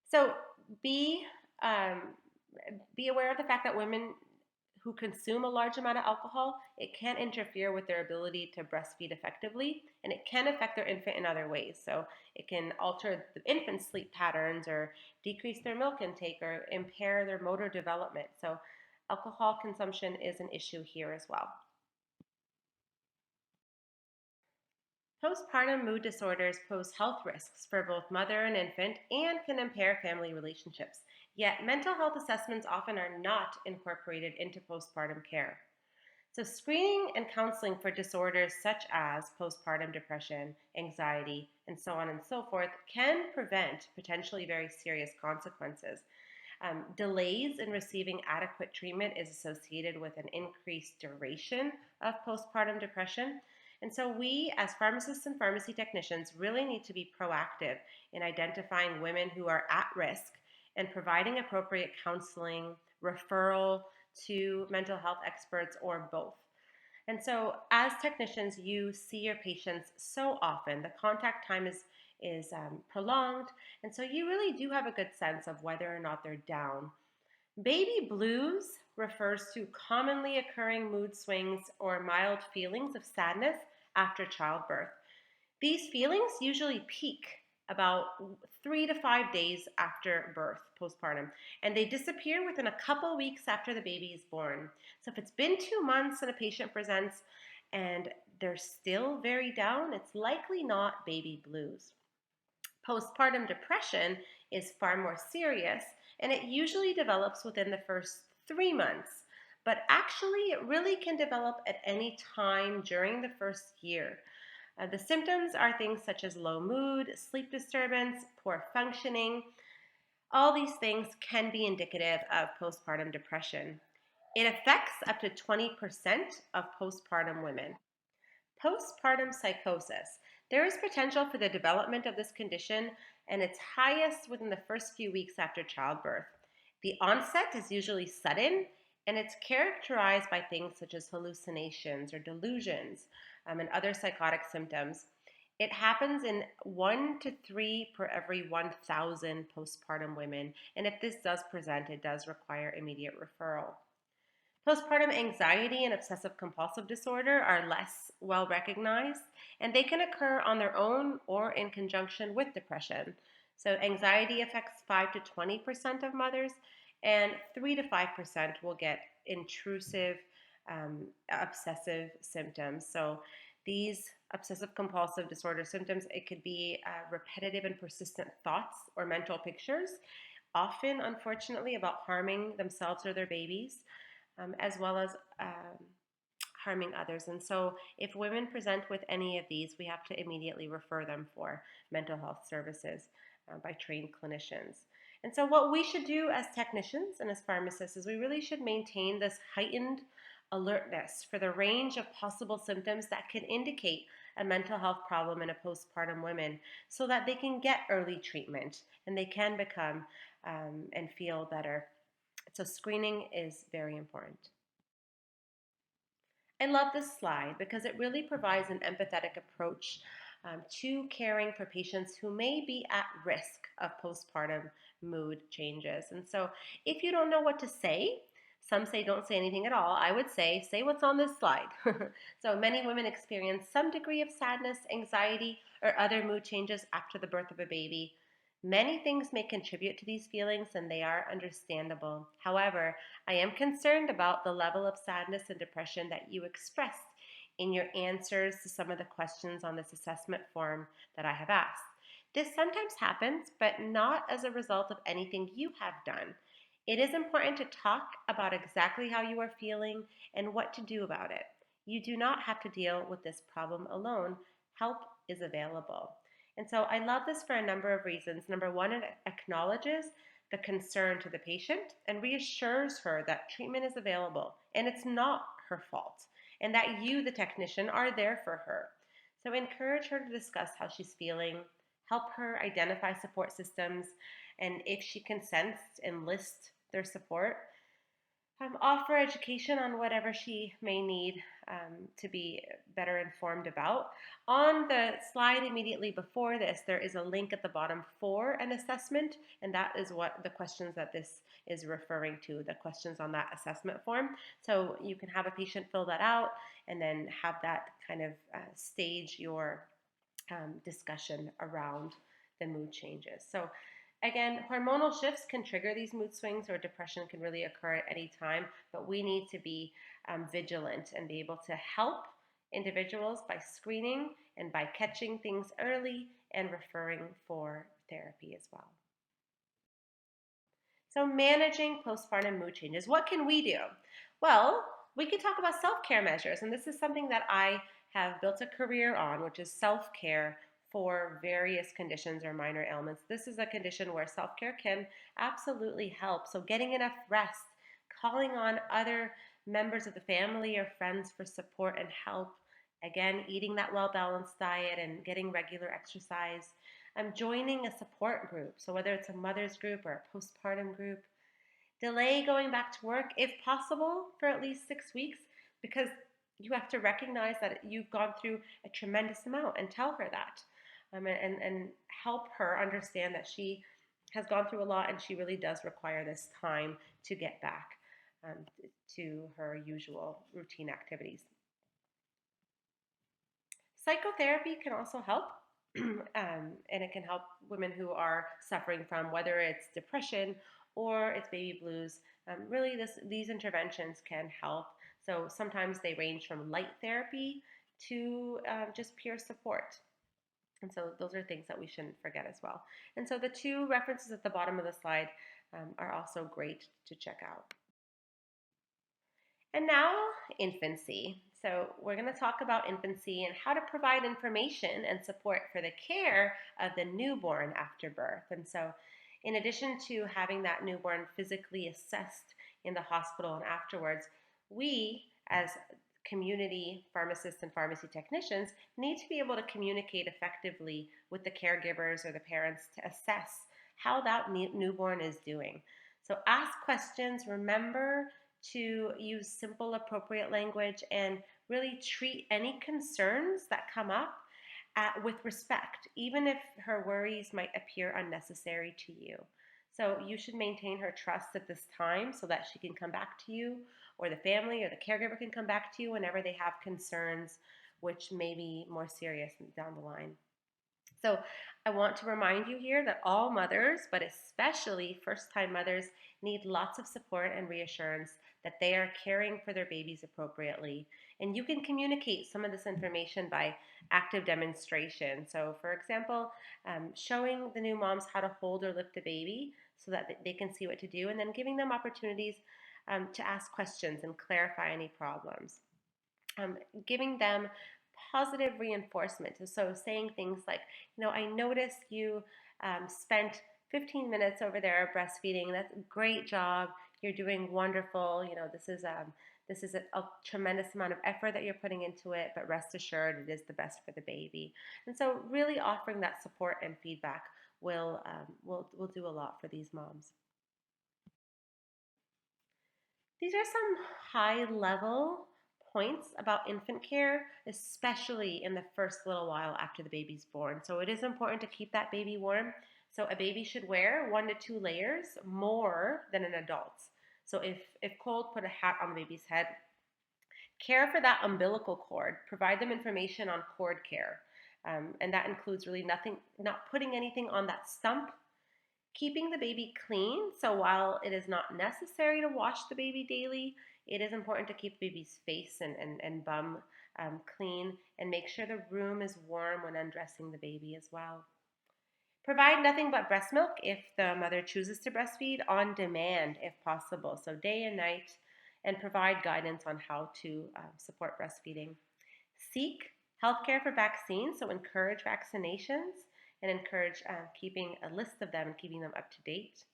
So um, be aware of the fact that women who consume a large amount of alcohol, it can interfere with their ability to breastfeed effectively, and it can affect their infant in other ways. So it can alter the infant's sleep patterns or decrease their milk intake or impair their motor development. So alcohol consumption is an issue here as well. Postpartum mood disorders pose health risks for both mother and infant and can impair family relationships. Yet, mental health assessments often are not incorporated into postpartum care. So, screening and counseling for disorders such as postpartum depression, anxiety, and so on and so forth can prevent potentially very serious consequences. Delays in receiving adequate treatment is associated with an increased duration of postpartum depression. And so, we as pharmacists and pharmacy technicians really need to be proactive in identifying women who are at risk and providing appropriate counseling, referral to mental health experts, or both. And so, as technicians, you see your patients so often. The contact time is prolonged, and so you really do have a good sense of whether or not they're down. Baby blues refers to commonly occurring mood swings or mild feelings of sadness after childbirth. These feelings usually peak about 3 to 5 days after birth, postpartum, and they disappear within a couple weeks after the baby is born. So if it's been 2 months and a patient presents and they're still very down, it's likely not baby blues. Postpartum depression is far more serious and it usually develops within the first 3 months. But actually, it really can develop at any time during the first year. The symptoms are things such as low mood, sleep disturbance, poor functioning. All these things can be indicative of postpartum depression. It affects up to 20% of postpartum women. Postpartum psychosis. There is potential for the development of this condition, and it's highest within the first few weeks after childbirth. The onset is usually sudden, and it's characterized by things such as hallucinations or delusions and other psychotic symptoms. It happens in 1 to 3 per every 1,000 postpartum women, and if this does present, it does require immediate referral. Postpartum anxiety and obsessive compulsive disorder are less well recognized, and they can occur on their own or in conjunction with depression. So, anxiety affects 5 to 20% of mothers, and 3 to 5% will get intrusive, obsessive symptoms. So, these obsessive compulsive disorder symptoms, it could be repetitive and persistent thoughts or mental pictures, often, unfortunately, about harming themselves or their babies as well as harming others. And so, if women present with any of these, we have to immediately refer them for mental health services by trained clinicians. And so, what we should do as technicians and as pharmacists is we really should maintain this heightened alertness for the range of possible symptoms that can indicate a mental health problem in a postpartum woman so that they can get early treatment and they can become and feel better. So, screening is very important. I love this slide because it really provides an empathetic approach to caring for patients who may be at risk of postpartum mood changes. And so, if you don't know what to say, some say don't say anything at all. I would say what's on this slide. So, many women experience some degree of sadness, anxiety, or other mood changes after the birth of a baby. Many things may contribute to these feelings and they are understandable. However, I am concerned about the level of sadness and depression that you expressed in your answers to some of the questions on this assessment form that I have asked. This sometimes happens, but not as a result of anything you have done. It is important to talk about exactly how you are feeling and what to do about it. You do not have to deal with this problem alone. Help is available. And so I love this for a number of reasons. Number one, it acknowledges the concern to the patient and reassures her that treatment is available and it's not her fault and that you, the technician, are there for her. So encourage her to discuss how she's feeling, help her identify support systems, and if she consents, enlist their support. Offer education on whatever she may need to be better informed about. On the slide immediately before this, there is a link at the bottom for an assessment, and that is what the questions that this is referring to, the questions on that assessment form. So you can have a patient fill that out and then have that kind of stage your discussion around the mood changes. So again, hormonal shifts can trigger these mood swings, or depression can really occur at any time, but we need to be vigilant and be able to help individuals by screening and by catching things early and referring for therapy as well. So, managing postpartum mood changes. What can we do? Well, we can talk about self care measures, and this is something that I have built a career on, which is self care for various conditions or minor ailments. This is a condition where self care can absolutely help. So, getting enough rest, calling on other members of the family or friends for support and help. Again, eating that well balanced diet and getting regular exercise. Joining a support group. So, whether it's a mother's group or a postpartum group, delay going back to work if possible for at least 6 weeks because you have to recognize that you've gone through a tremendous amount and tell her that and help her understand that she has gone through a lot and she really does require this time to get back um, to her usual routine activities. Psychotherapy can also help, and it can help women who are suffering from whether it's depression or it's baby blues. Really, these interventions can help. So sometimes they range from light therapy to just peer support. And so those are things that we shouldn't forget as well. And so the two references at the bottom of the slide are also great to check out. And now, infancy. So, we're going to talk about infancy and how to provide information and support for the care of the newborn after birth. And so, in addition to having that newborn physically assessed in the hospital and afterwards, we, as community pharmacists and pharmacy technicians, need to be able to communicate effectively with the caregivers or the parents to assess how that newborn is doing. So, ask questions, remember to use simple, appropriate language and really treat any concerns that come up with respect, even if her worries might appear unnecessary to you. So you should maintain her trust at this time so that she can come back to you, or the family or the caregiver can come back to you whenever they have concerns which may be more serious down the line. So I want to remind you here that all mothers, but especially first-time mothers, need lots of support and reassurance that they are caring for their babies appropriately. And you can communicate some of this information by active demonstration. So for example, showing the new moms how to hold or lift the baby so that they can see what to do, and then giving them opportunities to ask questions and clarify any problems. Giving them positive reinforcement. So saying things like, I noticed you spent 15 minutes over there breastfeeding. That's a great job. You're doing wonderful. This is a tremendous amount of effort that you're putting into it, but rest assured it is the best for the baby. And so really offering that support and feedback will do a lot for these moms. These are some high level points about infant care, especially in the first little while after the baby's born. So it is important to keep that baby warm. So a baby should wear 1 to 2 layers more than an adult. So if cold, put a hat on the baby's head. Care for that umbilical cord. Provide them information on cord care. And that includes really not putting anything on that stump. Keeping the baby clean, so while it is not necessary to wash the baby daily, it is important to keep the baby's face and bum clean, and make sure the room is warm when undressing the baby as well. Provide nothing but breast milk if the mother chooses to breastfeed, on demand if possible, so day and night, and provide guidance on how to support breastfeeding. Seek healthcare for vaccines, so encourage vaccinations and encourage keeping a list of them and keeping them up to date.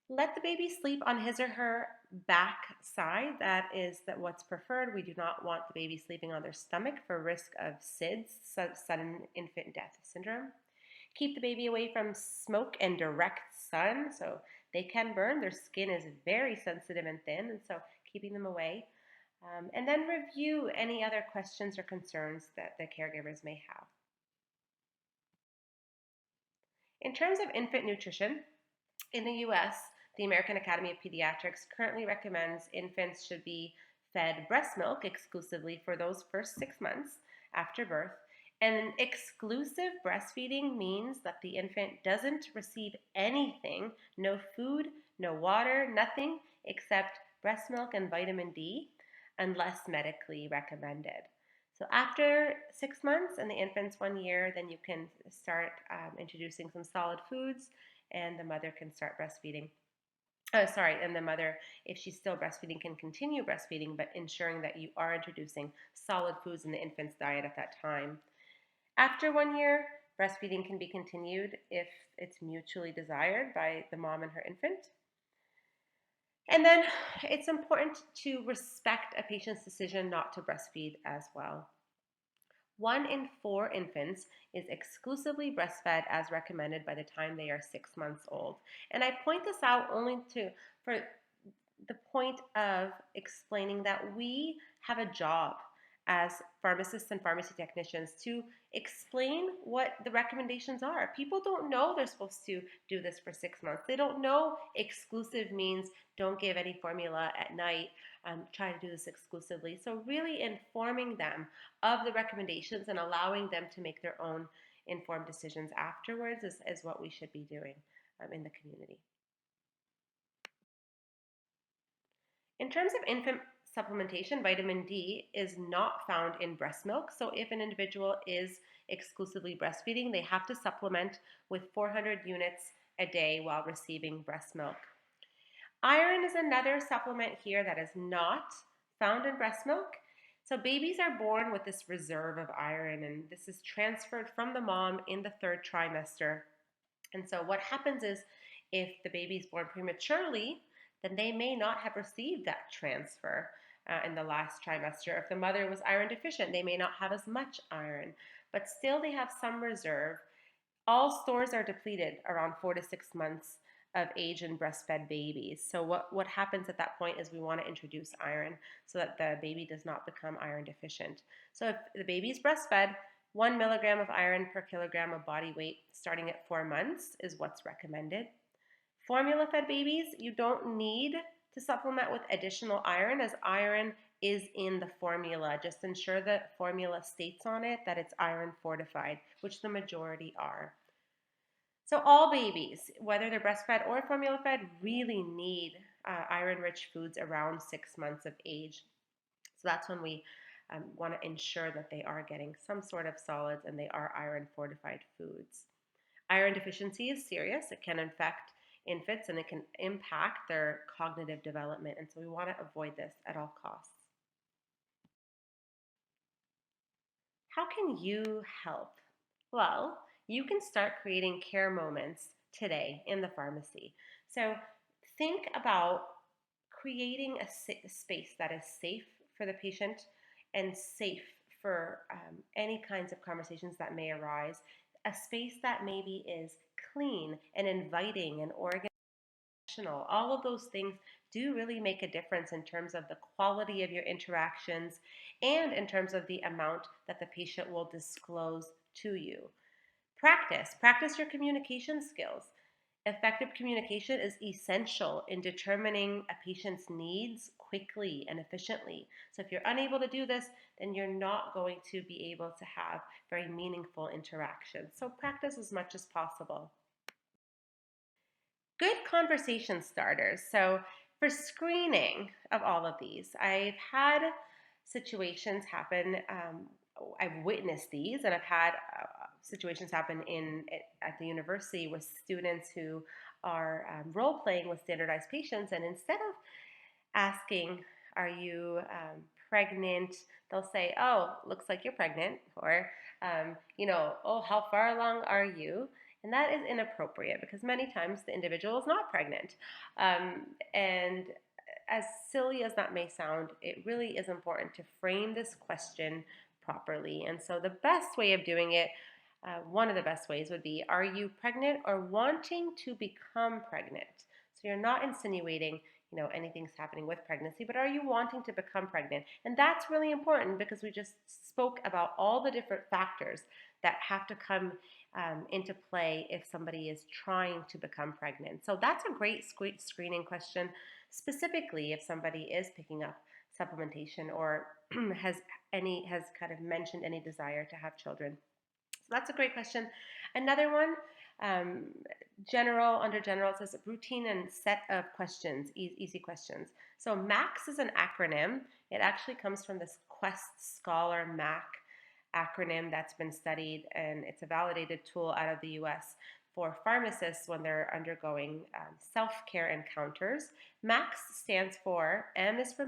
Let the baby sleep on his or her back side. That is what's preferred. We do not want the baby sleeping on their stomach for risk of SIDS, sudden infant death syndrome. Keep the baby away from smoke and direct sun, so they can burn. Their skin is very sensitive and thin, and so keeping them away. And then review any other questions or concerns that the caregivers may have. In terms of infant nutrition, in the US, the American Academy of Pediatrics currently recommends infants should be fed breast milk exclusively for those first 6 months after birth. And exclusive breastfeeding means that the infant doesn't receive anything, no food, no water, nothing except breast milk and vitamin D, unless medically recommended. So after 6 months and the infant's 1 year, then you can start introducing some solid foods, and the mother can start breastfeeding. And the mother, if she's still breastfeeding, can continue breastfeeding, but ensuring that you are introducing solid foods in the infant's diet at that time. After 1 year, breastfeeding can be continued if it's mutually desired by the mom and her infant. And then it's important to respect a patient's decision not to breastfeed as well. 1 in 4 infants is exclusively breastfed as recommended by the time they are 6 months old. And I point this out only for the point of explaining that we have a job as pharmacists and pharmacy technicians to explain what the recommendations are. People don't know they're supposed to do this for 6 months. They don't know exclusive means don't give any formula at night. Try to do this exclusively. So really informing them of the recommendations and allowing them to make their own informed decisions afterwards is what we should be doing in the community. In terms of infant supplementation, vitamin D is not found in breast milk. So if an individual is exclusively breastfeeding, they have to supplement with 400 units a day while receiving breast milk. Iron is another supplement here that is not found in breast milk. So babies are born with this reserve of iron, and this is transferred from the mom in the 3rd trimester. And so what happens is if the baby is born prematurely, then they may not have received that transfer in the last trimester. If the mother was iron deficient, they may not have as much iron, but still they have some reserve. All stores are depleted around 4 to 6 months of age in breastfed babies. So what happens at that point is we want to introduce iron so that the baby does not become iron deficient. So if the baby is breastfed, 1 milligram of iron per kilogram of body weight starting at 4 months is what's recommended. Formula-fed babies, you don't need to supplement with additional iron, as iron is in the formula. Just ensure that formula states on it that it's iron fortified, which the majority are. So all babies, whether they're breastfed or formula-fed, really need iron-rich foods around 6 months of age. So that's when we want to ensure that they are getting some sort of solids and they are iron-fortified foods. Iron deficiency is serious. It can affect infants and it can impact their cognitive development, and so we want to avoid this at all costs. How can you help? Well, you can start creating care moments today in the pharmacy. So think about creating a space that is safe for the patient and safe for any kinds of conversations that may arise, a space that maybe is clean and inviting and organizational. All of those things do really make a difference in terms of the quality of your interactions and in terms of the amount that the patient will disclose to you. Practice your communication skills. Effective communication is essential in determining a patient's needs quickly and efficiently. So if you're unable to do this, then you're not going to be able to have very meaningful interactions. So practice as much as possible. Good conversation starters. So for screening of all of these, I've had situations happen. I've witnessed these, and I've had situations happen at the university with students who are role playing with standardized patients, and instead of asking, "Are you pregnant?" they'll say, "Oh, looks like you're pregnant," or "Oh, how far along are you?" And that is inappropriate because many times the individual is not pregnant. And as silly as that may sound, it really is important to frame this question properly. And so the best way of doing it, one of the best ways would be, are you pregnant or wanting to become pregnant? So you're not insinuating, anything's happening with pregnancy, but are you wanting to become pregnant? And that's really important because we just spoke about all the different factors that have to come into play if somebody is trying to become pregnant. So that's a great screening question, specifically if somebody is picking up supplementation or has kind of mentioned any desire to have children. So that's a great question. Another one, um, under general, it says routine and set of questions, easy questions. So MACS is an acronym. It actually comes from this Quest Scholar MAC acronym that's been studied, and it's a validated tool out of the US for pharmacists when they're undergoing self-care encounters. MACS stands for M is for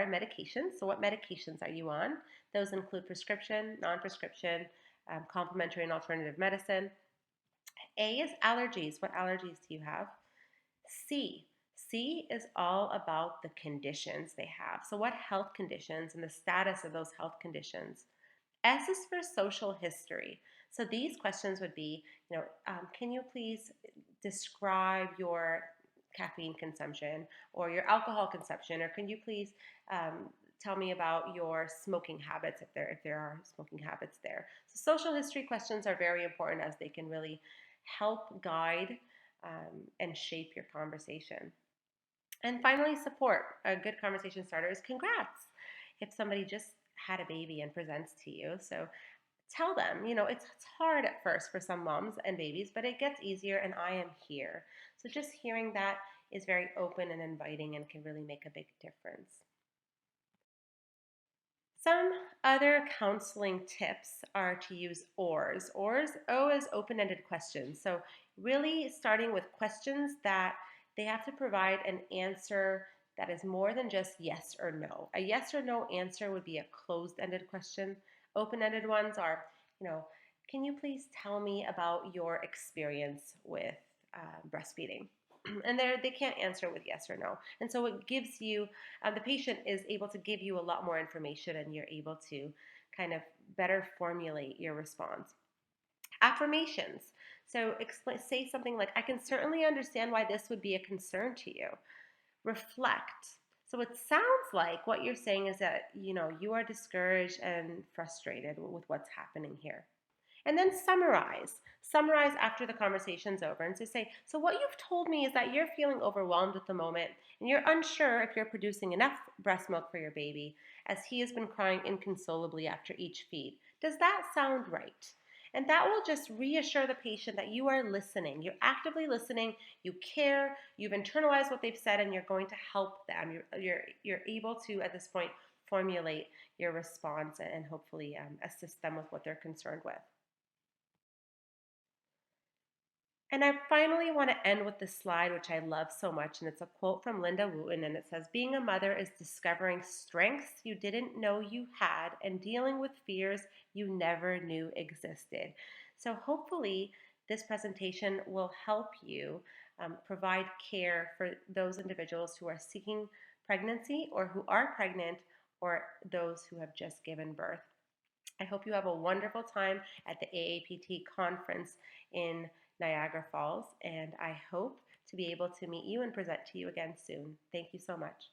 medication. So what medications are you on? Those include prescription, non-prescription, complementary and alternative medicine. A is allergies. What allergies do you have? C. C is all about the conditions they have. So what health conditions and the status of those health conditions. S is for social history. So these questions would be, can you please describe your caffeine consumption or your alcohol consumption, or can you please tell me about your smoking habits if there are smoking habits there. So social history questions are very important as they can really help guide and shape your conversation. And finally, support. A good conversation starter is congrats. If somebody just had a baby and presents to you, so tell them, it's hard at first for some moms and babies, but it gets easier and I am here. So just hearing that is very open and inviting and can really make a big difference. Some other counseling tips are to use ORs. O is open-ended questions. So really starting with questions that they have to provide an answer that is more than just yes or no. A yes or no answer would be a closed-ended question. Open-ended ones are, can you please tell me about your experience with breastfeeding? And they can't answer with yes or no. And so it gives you, the patient is able to give you a lot more information and you're able to kind of better formulate your response. Affirmations. So say something like, I can certainly understand why this would be a concern to you. Reflect. So it sounds like what you're saying is that, you are discouraged and frustrated with what's happening here. And then summarize. Summarize after the conversation's over and say, so what you've told me is that you're feeling overwhelmed at the moment and you're unsure if you're producing enough breast milk for your baby as he has been crying inconsolably after each feed. Does that sound right? And that will just reassure the patient that you are listening. You're actively listening, you care, you've internalized what they've said, and you're going to help them. You're able to, at this point, formulate your response and hopefully assist them with what they're concerned with. And I finally want to end with this slide, which I love so much, and it's a quote from Linda Wooten, and it says, being a mother is discovering strengths you didn't know you had and dealing with fears you never knew existed. So hopefully this presentation will help you provide care for those individuals who are seeking pregnancy or who are pregnant or those who have just given birth. I hope you have a wonderful time at the AAPT conference in Niagara Falls, and I hope to be able to meet you and present to you again soon. Thank you so much.